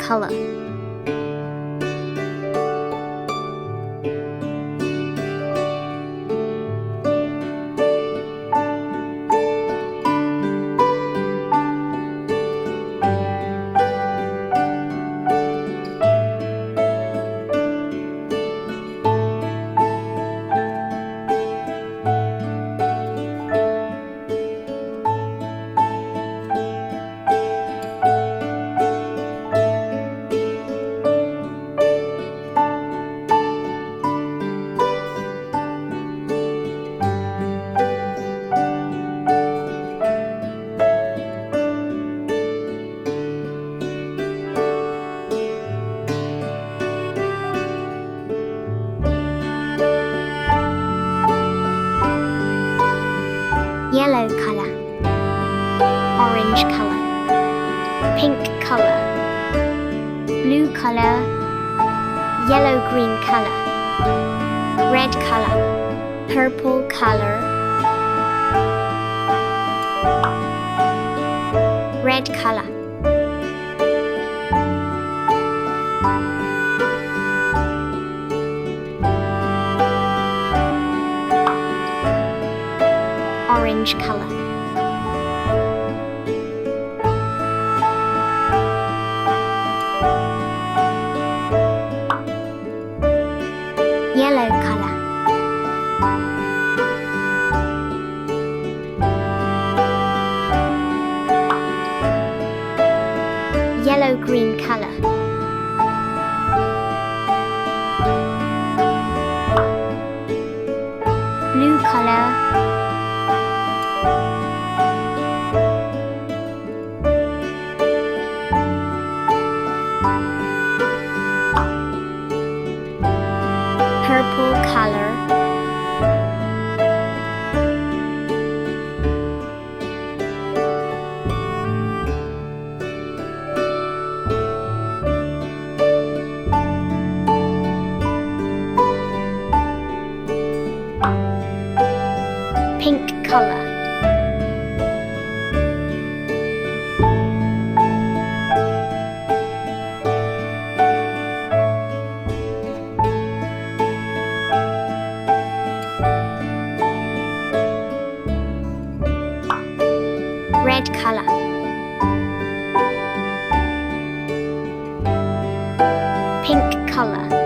color. Yellow color, orange color, pink color, blue color, yellow-green color, red color, purple color, red color, orange color, yellow color, yellow-green color, blue color, purple color, pink color, red color, pink color,